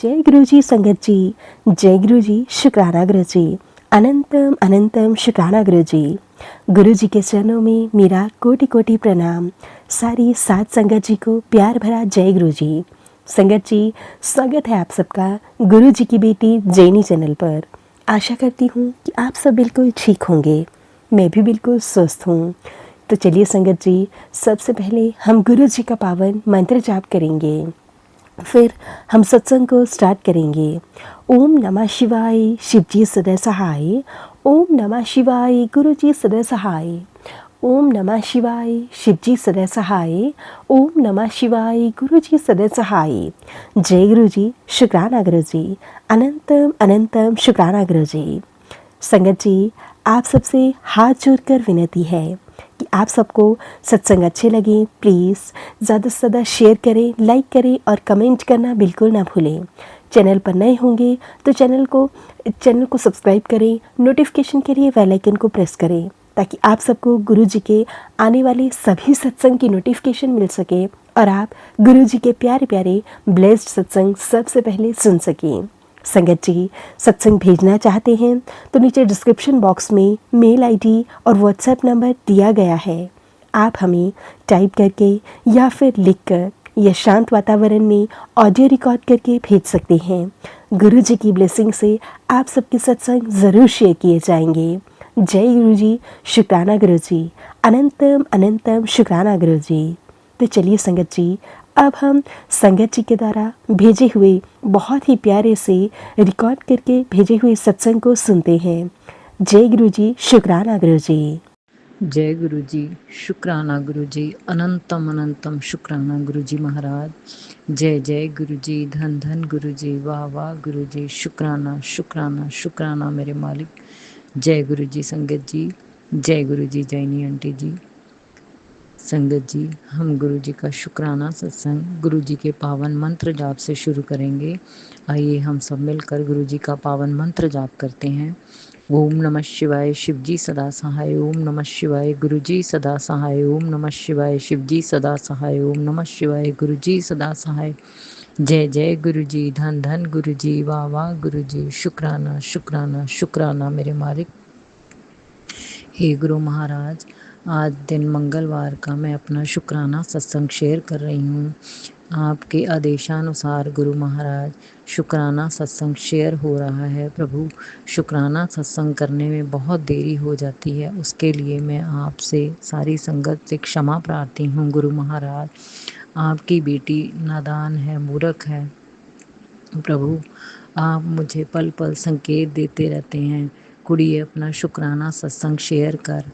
जय गुरु जी संगत जी, जय गुरु जी, शुक्राना गुरु जी, अनंतम अनंतम शुक्राना गुरु जी। गुरु जी के चरणों में मेरा कोटि कोटि प्रणाम। सारी सात संगत जी को प्यार भरा जय गुरु जी। संगत जी, स्वागत है आप सबका गुरु जी की बेटी जैनी चैनल पर। आशा करती हूँ कि आप सब बिल्कुल ठीक होंगे, मैं भी बिल्कुल स्वस्थ हूँ। तो चलिए संगत जी, सबसे पहले हम गुरु जी का पावन मंत्र जाप करेंगे, फिर हम सत्संग को स्टार्ट करेंगे। ओम नमः शिवाय, शिव जी सदा सहाय। ओम नमः शिवाय, गुरु जी सदा सहाय। ओम नमः शिवाय, शिव जी सदा सहाय। ओम नमः शिवाय, गुरु जी सदा सहाय। जय गुरु जी, शुक्राना गुरु जी, अनंतम अनंतम शुक्राना गुरु जी। संगत जी, आप सबसे हाथ जोड़कर विनती है कि आप सबको सत्संग अच्छे लगे, प्लीज़ ज़्यादा से ज़्यादा शेयर करें, लाइक करें और कमेंट करना बिल्कुल ना भूलें। चैनल पर नए होंगे तो चैनल को सब्सक्राइब करें, नोटिफिकेशन के लिए बेल आइकन को प्रेस करें ताकि आप सबको गुरु जी के आने वाले सभी सत्संग की नोटिफिकेशन मिल सके और आप गुरु जी के प्यारे प्यारे ब्लेस्ड सत्संग सबसे पहले सुन सकें। संगत जी, सत्संग भेजना चाहते हैं तो नीचे डिस्क्रिप्शन बॉक्स में मेल आईडी और व्हाट्सएप नंबर दिया गया है। आप हमें टाइप करके या फिर लिखकर या शांत वातावरण में ऑडियो रिकॉर्ड करके भेज सकते हैं। गुरु जी की ब्लेसिंग से आप सबके सत्संग ज़रूर शेयर किए जाएंगे। जय गुरु जी, शुक्राना गुरु जी, अनंतम अनंतम शुक्राना गुरु जी। तो चलिए संगत जी, अब हम संगत जी के द्वारा भेजे हुए बहुत ही प्यारे से रिकॉर्ड करके भेजे हुए सत्संग को सुनते हैं। जय गुरु जी, शुक्राना गुरु जी। जय गुरु जी, शुक्राना गुरु जी, अनंतम अनंतम शुक्राना गुरु जी महाराज। जय जय गुरु जी, धन धन गुरु जी, वाह वाह गुरु जी, शुक्राना शुक्राना शुक्राना मेरे मालिक। जय गुरु जी संगत जी, जय गुरु जी जैनी आंटी जी। संगत जी, हम गुरु जी का शुक्राना सत्संग गुरु जी के पावन मंत्र जाप से शुरू करेंगे। आइए हम सब मिलकर गुरु जी का पावन मंत्र जाप करते हैं। ओम नमः शिवाय, शिव जी सदा सहाय। ओम नमः शिवाय, गुरु जी सदा सहाय। ओम नमः शिवाय, शिव जी सदा सहाय। ओम नमः शिवाय, गुरु जी सदा सहाय। जय जय गुरु जी, धन धन गुरु जी, वाह वाह गुरु जी, शुक्राना शुक्राना शुक्राना मेरे मालिक। हे गुरु महाराज, आज दिन मंगलवार का मैं अपना शुक्राना सत्संग शेयर कर रही हूँ। आपके आदेशानुसार गुरु महाराज शुक्राना सत्संग शेयर हो रहा है। प्रभु, शुक्राना सत्संग करने में बहुत देरी हो जाती है, उसके लिए मैं आपसे सारी संगत से क्षमा प्रार्थी हूँ। गुरु महाराज, आपकी बेटी नादान है, मूर्ख है। प्रभु, आप मुझे पल पल संकेत देते रहते हैं, कुड़िए अपना शुक्राना सत्संग शेयर कर।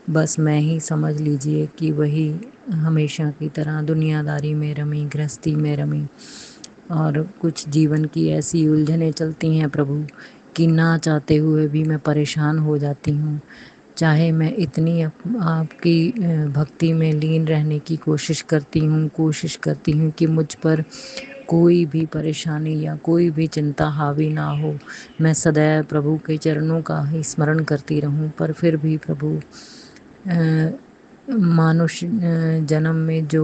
बस मैं ही समझ लीजिए कि वही हमेशा की तरह दुनियादारी में रमी, गृहस्थी में रमी, और कुछ जीवन की ऐसी उलझनें चलती हैं प्रभु कि ना चाहते हुए भी मैं परेशान हो जाती हूँ। चाहे मैं इतनी आपकी भक्ति में लीन रहने की कोशिश करती हूँ कि मुझ पर कोई भी परेशानी या कोई भी चिंता हावी ना हो, मैं सदैव प्रभु के चरणों का ही स्मरण करती रहूं, पर फिर भी प्रभु मानुष जन्म में जो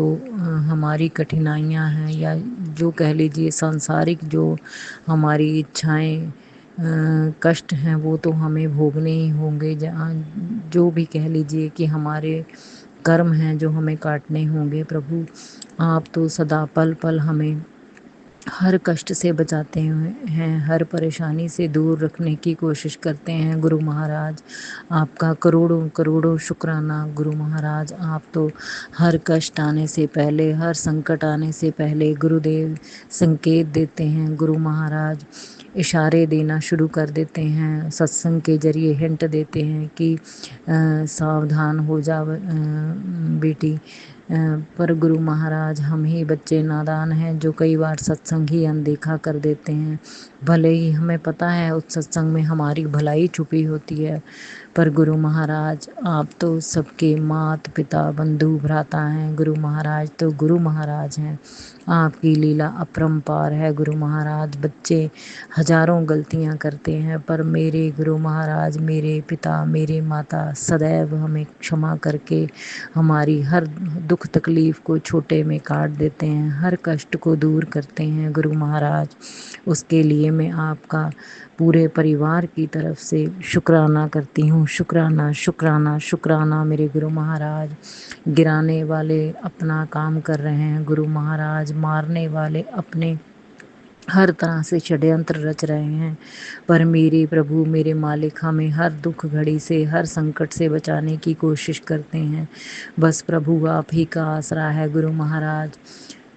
हमारी कठिनाइयां हैं, या जो कह लीजिए सांसारिक जो हमारी इच्छाएं कष्ट हैं, वो तो हमें भोगने ही होंगे। जहाँ जो भी कह लीजिए कि हमारे कर्म हैं जो हमें काटने होंगे। प्रभु, आप तो सदा पल पल हमें हर कष्ट से बचाते हैं, हर परेशानी से दूर रखने की कोशिश करते हैं। गुरु महाराज, आपका करोड़ों करोड़ों शुक्राना। गुरु महाराज, आप तो हर कष्ट आने से पहले, हर संकट आने से पहले गुरुदेव संकेत देते हैं। गुरु महाराज इशारे देना शुरू कर देते हैं, सत्संग के जरिए हिंट देते हैं कि सावधान हो जा बेटी। पर गुरु महाराज, हम ही बच्चे नादान हैं जो कई बार सत्संग ही अनदेखा कर देते हैं। भले ही हमें पता है उस सत्संग में हमारी भलाई छुपी होती है, पर गुरु महाराज आप तो सबके मात पिता बंधु भ्राता हैं। गुरु महाराज तो गुरु महाराज हैं। आपकी लीला अपरंपार है गुरु महाराज। बच्चे हजारों गलतियां करते हैं, पर मेरे गुरु महाराज, मेरे पिता, मेरे माता सदैव हमें क्षमा करके हमारी हर दुख तकलीफ को छोटे में काट देते हैं, हर कष्ट को दूर करते हैं गुरु महाराज। उसके लिए मैं आपका पूरे परिवार की तरफ से शुक्राना करती हूँ। शुक्राना शुक्राना शुक्राना मेरे गुरु महाराज। गिराने वाले अपना काम कर रहे हैं गुरु महाराज, मारने वाले अपने हर तरह से षड्यंत्र रच रहे हैं, पर मेरे प्रभु, मेरे मालिक हमें हर दुख घड़ी से, हर संकट से बचाने की कोशिश करते हैं। बस प्रभु आप ही का आसरा है गुरु महाराज।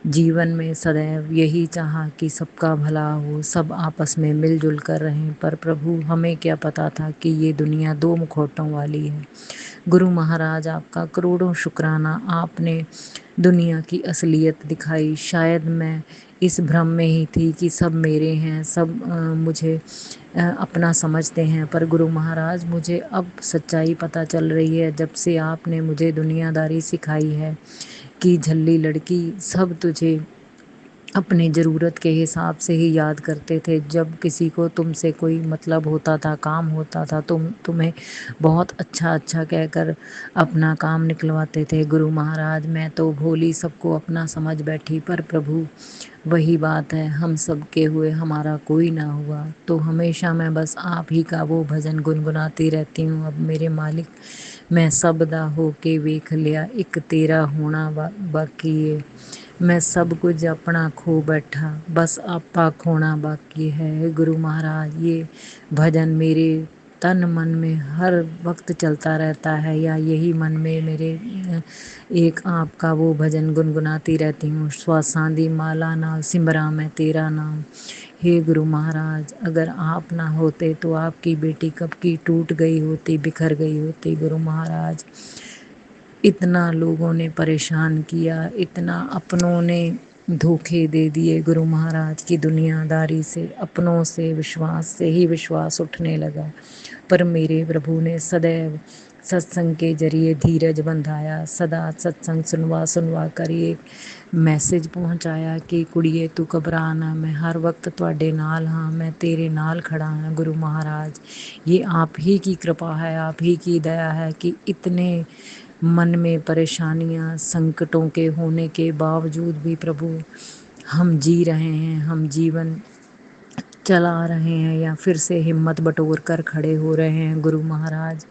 जीवन में सदैव यही चाहा कि सबका भला हो, सब आपस में मिलजुल कर रहें, पर प्रभु हमें क्या पता था कि ये दुनिया दो मुखौटों वाली है। गुरु महाराज आपका करोड़ों शुक्राना, आपने दुनिया की असलियत दिखाई। शायद मैं इस भ्रम में ही थी कि सब मेरे हैं, सब मुझे अपना समझते हैं, पर गुरु महाराज मुझे अब सच्चाई पता चल रही है जब से आपने मुझे दुनियादारी सिखाई है कि झल्ली लड़की, सब तुझे अपनी ज़रूरत के हिसाब से ही याद करते थे। जब किसी को तुमसे कोई मतलब होता था, काम होता था, तुम्हें बहुत अच्छा अच्छा कहकर अपना काम निकलवाते थे। गुरु महाराज मैं तो भोली सबको अपना समझ बैठी, पर प्रभु वही बात है, हम सब के हुए हमारा कोई ना हुआ। तो हमेशा मैं बस आप ही का वो भजन गुनगुनाती रहती हूँ। अब मेरे मालिक मैं सब दा हो के वेख लिया, एक तेरा होना बाकी है। मैं सब कुछ अपना खो बैठा, बस आपा खोना बाकी है। गुरु महाराज ये भजन मेरे तन मन में हर वक्त चलता रहता है, या यही मन में मेरे एक आपका वो भजन गुनगुनाती रहती हूँ। श्वासां दी माला नाल सिमरा मैं तेरा नाम। हे गुरु महाराज अगर आप ना होते तो आपकी बेटी कब की टूट गई होती, बिखर गई होती। गुरु महाराज इतना लोगों ने परेशान किया, इतना अपनों ने धोखे दे दिए गुरु महाराज की दुनियादारी से, अपनों से विश्वास से ही विश्वास उठने लगा। पर मेरे प्रभु ने सदैव सत्संग के जरिए धीरज बंधाया, सदा सत्संग सुनवा सुनवा कर ये मैसेज पहुंचाया कि कुड़िए तू घबरा ना, मैं हर वक्त ਤੁਹਾਡੇ नाल हाँ, मैं तेरे नाल खड़ा हाँ। गुरु महाराज ये आप ही की कृपा है, आप ही की दया है कि इतने मन में परेशानियां संकटों के होने के बावजूद भी प्रभु हम जी रहे हैं, हम जीवन चला रहे हैं, या फिर से हिम्मत बटोर कर खड़े हो रहे हैं। गुरु महाराज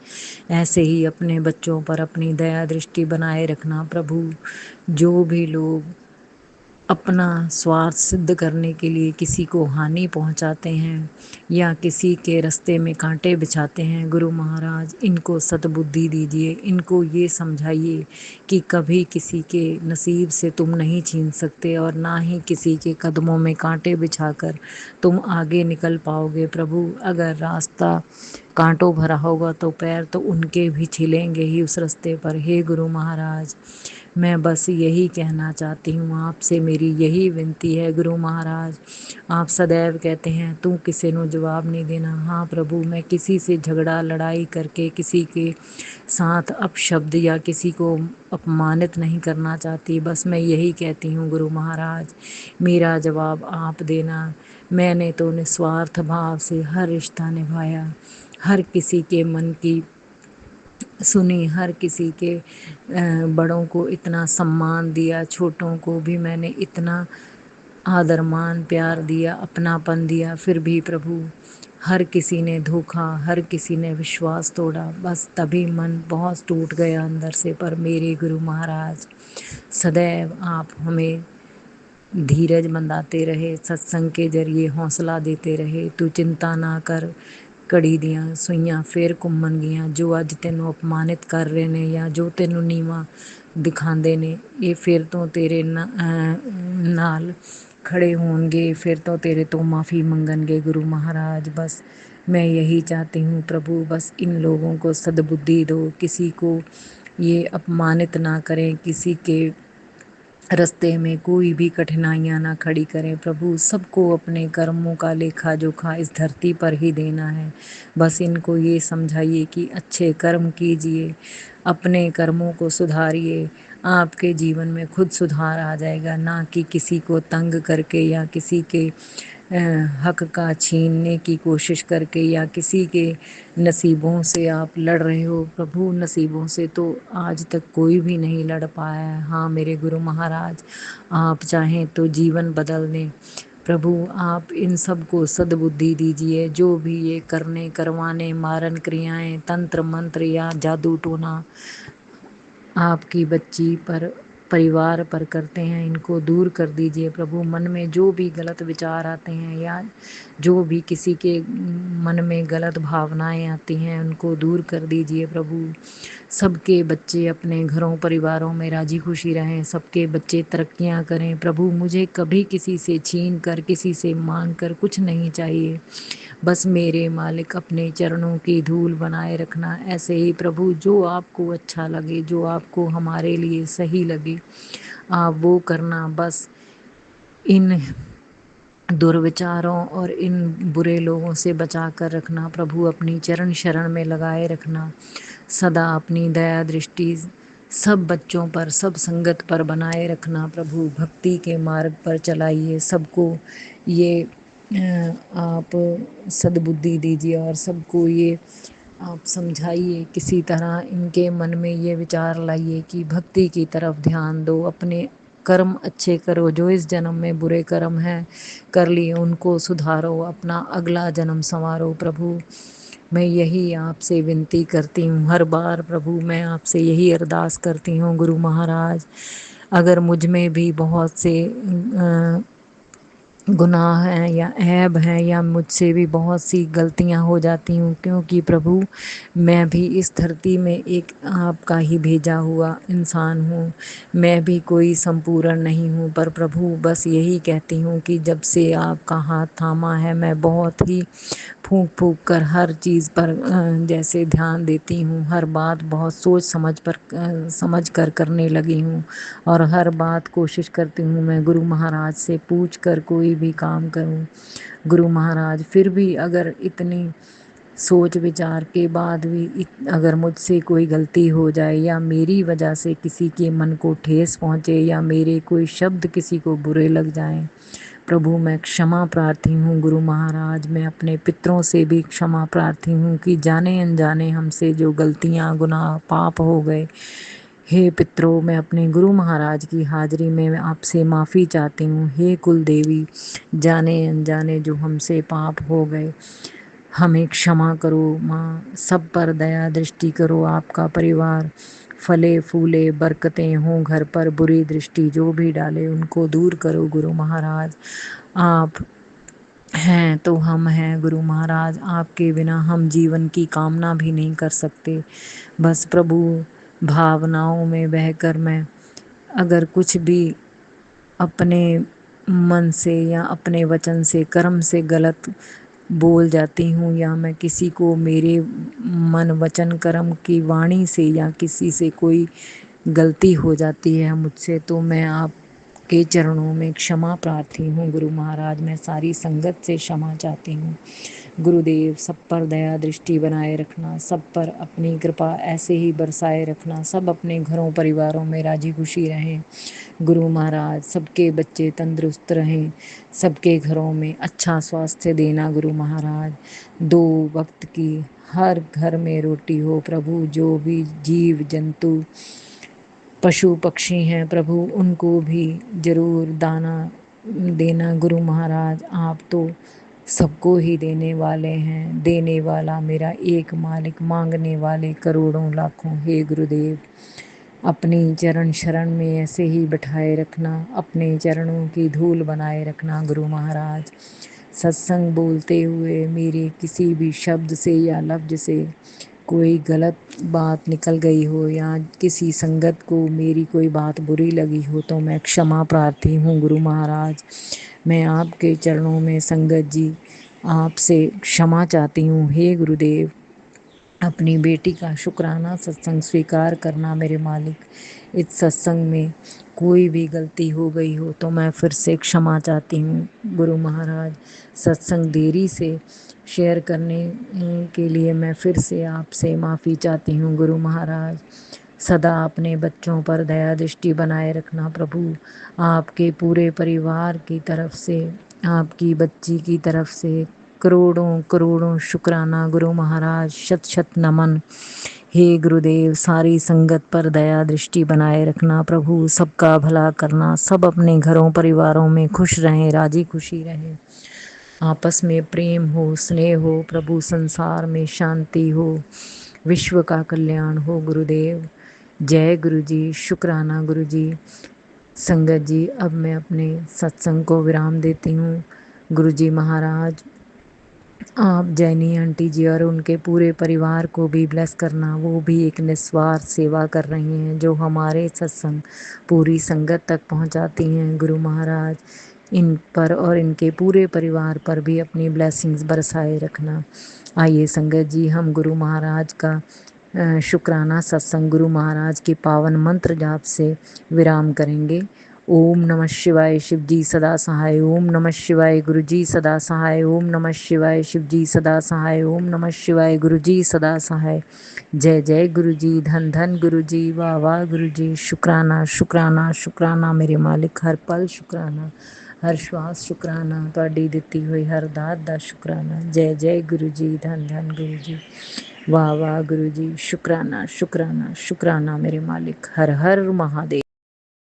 ऐसे ही अपने बच्चों पर अपनी दया दृष्टि बनाए रखना प्रभु। जो भी लोग अपना स्वार्थ सिद्ध करने के लिए किसी को हानि पहुंचाते हैं या किसी के रास्ते में कांटे बिछाते हैं, गुरु महाराज इनको सद्बुद्धि दीजिए, इनको ये समझाइए कि कभी किसी के नसीब से तुम नहीं छीन सकते, और ना ही किसी के कदमों में कांटे बिछाकर तुम आगे निकल पाओगे। प्रभु अगर रास्ता कांटों भरा होगा तो पैर तो उनके भी छिलेंगे ही उस रास्ते पर। हे गुरु महाराज मैं बस यही कहना चाहती हूँ आपसे, मेरी यही विनती है गुरु महाराज। आप सदैव कहते हैं तू किसी को जवाब नहीं देना। हाँ प्रभु मैं किसी से झगड़ा लड़ाई करके किसी के साथ अपशब्द या किसी को अपमानित नहीं करना चाहती, बस मैं यही कहती हूँ गुरु महाराज मेरा जवाब आप देना। मैंने तो निस्वार्थ भाव से हर रिश्ता निभाया, हर किसी के मन की सुनी, हर किसी के बड़ों को इतना सम्मान दिया, छोटों को भी मैंने इतना आदर मान प्यार दिया, अपनापन दिया, फिर भी प्रभु हर किसी ने धोखा, हर किसी ने विश्वास तोड़ा। बस तभी मन बहुत टूट गया अंदर से। पर मेरे गुरु महाराज सदैव आप हमें धीरज बंधाते रहे, सत्संग के जरिए हौसला देते रहे। तू चिंता ना कर, ਘੜੀ ਦੀਆਂ ਸੂਈਆਂ ਫੇਰ ਘੁੰਮਣਗੀਆਂ। ਜੋ ਅੱਜ ਤੈਨੂੰ ਅਪਮਾਨਿਤ ਕਰ ਰਹੇ ਨੇ ਜਾਂ ਜੋ ਤੈਨੂੰ ਨੀਵਾਂ ਦਿਖਾਉਂਦੇ ਨੇ, ਇਹ ਫਿਰ ਤੋਂ ਤੇਰੇ ਨਾਲ खड़े होंगे, फिर तो तेरे तो माफ़ी मंगनगे गुरु महाराज। बस मैं यही चाहती हूँ प्रभु, बस इन लोगों को सद्बुद्धि दो, किसी को ये अपमानित ना करें, किसी के रास्ते में कोई भी कठिनाइयाँ ना खड़ी करें प्रभु। सबको अपने कर्मों का लेखा जोखा इस धरती पर ही देना है। बस इनको ये समझाइए कि अच्छे कर्म कीजिए, अपने कर्मों को सुधारिए, आपके जीवन में खुद सुधार आ जाएगा। ना कि किसी को तंग करके या किसी के हक का छीनने की कोशिश करके या किसी के नसीबों से आप लड़ रहे हो प्रभु। नसीबों से तो आज तक कोई भी नहीं लड़ पाया है। हाँ मेरे गुरु महाराज, आप चाहें तो जीवन बदल दें प्रभु। आप इन सब को सद्बुद्धि दीजिए। जो भी ये करने करवाने मारन क्रियाएं तंत्र मंत्र या जादू टोना आपकी बच्ची पर परिवार पर करते हैं, इनको दूर कर दीजिए प्रभु। मन में जो भी गलत विचार आते हैं या जो भी किसी के मन में गलत भावनाएं आती हैं उनको दूर कर दीजिए प्रभु। सबके बच्चे अपने घरों परिवारों में राजी खुशी रहें, सबके बच्चे तरक्कियां करें प्रभु। मुझे कभी किसी से छीन कर किसी से मांग कर कुछ नहीं चाहिए। बस मेरे मालिक अपने चरणों की धूल बनाए रखना। ऐसे ही प्रभु जो आपको अच्छा लगे, जो आपको हमारे लिए सही लगे, आप वो करना। बस इन दुर्विचारों और इन बुरे लोगों से बचा कर रखना प्रभु। अपनी चरण शरण में लगाए रखना। सदा अपनी दया दृष्टि सब बच्चों पर, सब संगत पर बनाए रखना प्रभु। भक्ति के मार्ग पर चलाइए सबको। ये आप सद्बुद्धि दीजिए और सबको ये आप समझाइए। किसी तरह इनके मन में ये विचार लाइए कि भक्ति की तरफ ध्यान दो। अपने कर्म अच्छे करो। जो इस जन्म में बुरे कर्म हैं कर लिए उनको सुधारो, अपना अगला जन्म संवारो प्रभु। मैं यही आपसे विनती करती हूँ हर बार प्रभु। मैं आपसे यही अरदास करती हूँ गुरु महाराज। अगर मुझ में भी बहुत से गुनाह हैं या ऐब हैं या मुझसे भी बहुत सी गलतियां हो जाती हूँ, क्योंकि प्रभु मैं भी इस धरती में एक आपका ही भेजा हुआ इंसान हूँ। मैं भी कोई संपूर्ण नहीं हूँ, पर प्रभु बस यही कहती हूँ कि जब से आपका हाथ थामा है मैं बहुत ही फूंक फूंक कर हर चीज़ पर जैसे ध्यान देती हूँ। हर बात बहुत सोच समझ कर करने लगी हूँ और हर बात कोशिश करती हूँ मैं गुरु महाराज से पूछ कर कोई भी काम करूँ। गुरु महाराज फिर भी अगर इतनी सोच विचार के बाद भी अगर मुझसे कोई गलती हो जाए या मेरी वजह से किसी के मन को ठेस पहुँचे या मेरे कोई शब्द किसी को बुरे लग जाएं, प्रभु मैं क्षमा प्रार्थी हूँ गुरु महाराज। मैं अपने पितरों से भी क्षमा प्रार्थी हूँ कि जाने अनजाने हमसे जो गलतियाँ गुनाह पाप हो गए, हे पितरों मैं अपने गुरु महाराज की हाजिरी में आपसे माफ़ी चाहती हूँ। हे कुल देवी, जाने अनजाने जो हमसे पाप हो गए हमें क्षमा करो माँ। सब पर दया दृष्टि करो। आपका परिवार फले फूले, बरकतें हों घर पर। बुरी दृष्टि जो भी डाले उनको दूर करो गुरु महाराज। आप हैं तो हम हैं गुरु महाराज। आपके बिना हम जीवन की कामना भी नहीं कर सकते। बस प्रभु भावनाओं में बहकर मैं अगर कुछ भी अपने मन से या अपने वचन से कर्म से गलत बोल जाती हूँ या मैं किसी को मेरे मन वचन कर्म की वाणी से या किसी से कोई गलती हो जाती है मुझसे, तो मैं आपके चरणों में क्षमा प्रार्थी हूँ गुरु महाराज। मैं सारी संगत से क्षमा चाहती हूँ गुरुदेव। सब पर दया दृष्टि बनाए रखना, सब पर अपनी कृपा ऐसे ही बरसाए रखना। सब अपने घरों परिवारों में राजी खुशी रहें गुरु महाराज। सबके बच्चे तंदुरुस्त रहें, सबके घरों में अच्छा स्वास्थ्य देना गुरु महाराज। 2 वक्त की हर घर में रोटी हो प्रभु। जो भी जीव जंतु पशु पक्षी हैं प्रभु उनको भी जरूर दाना देना गुरु महाराज। आप तो सबको ही देने वाले हैं। देने वाला मेरा एक मालिक, मांगने वाले करोड़ों लाखों। हे गुरुदेव, अपनी चरण शरण में ऐसे ही बिठाए रखना। अपने चरणों की धूल बनाए रखना गुरु महाराज। सत्संग बोलते हुए मेरे किसी भी शब्द से या लफ्ज से कोई गलत बात निकल गई हो या किसी संगत को मेरी कोई बात बुरी लगी हो तो मैं क्षमा प्रार्थी हूँ गुरु महाराज। मैं आपके चरणों में संगत जी आपसे क्षमा चाहती हूँ। हे गुरुदेव, अपनी बेटी का शुक्राना सत्संग स्वीकार करना मेरे मालिक। इस सत्संग में कोई भी गलती हो गई हो तो मैं फिर से क्षमा चाहती हूँ गुरु महाराज। सत्संग देरी से शेयर करने के लिए मैं फिर से आपसे माफ़ी चाहती हूँ गुरु महाराज। सदा अपने बच्चों पर दया दृष्टि बनाए रखना प्रभु। आपके पूरे परिवार की तरफ से, आपकी बच्ची की तरफ से करोड़ों करोड़ों शुक्राना गुरु महाराज। शत शत नमन। हे गुरुदेव, सारी संगत पर दया दृष्टि बनाए रखना प्रभु। सबका भला करना, सब अपने घरों परिवारों में खुश रहें, राजी खुशी रहें, आपस में प्रेम हो, स्नेह हो प्रभु, संसार में शांति हो, विश्व का कल्याण हो गुरुदेव। जय गुरु जी, शुक्राना गुरु जी। संगत जी, अब मैं अपने सत्संग को विराम देती हूँ। गुरु जी महाराज, आप जैनी आंटी जी और उनके पूरे परिवार को भी ब्लेस करना। वो भी एक निस्वार्थ सेवा कर रही हैं जो हमारे सत्संग पूरी संगत तक पहुंचाती हैं। गुरु महाराज, इन पर और इनके पूरे परिवार पर भी अपनी ब्लेसिंग्स बरसाए रखना। आइए संगत जी, हम गुरु महाराज का शुक्राना सत्संग गुरु महाराज के पावन मंत्र जाप से विराम करेंगे। ओम नमः शिवाय, शिव जी सदा सहाय। ओम नमः शिवाय, गुरु जी सदा सहाय। ओम नमः शिवाय, शिव जी सदा सहाय। ओम नमः शिवाय, गुरु जी सदा सहाय। जय जय गुरु जी, धन धन गुरु जी, वाह वाह गुरु जी। शुक्राना शुक्राना शुक्राना मेरे मालिक, हर पल शुक्राना, हर श्वास शुक्राना, ਤੁਹਾਡੀ ਦਿੱਤੀ ਹੋਈ हर ਦਾਤ ਦਾ शुक्राना। जय जय गुरु जी, धन धन गुरु जी, वाह वाह गुरु जी। शुक्राना शुक्राना शुक्राना मेरे मालिक। हर हर महादेव।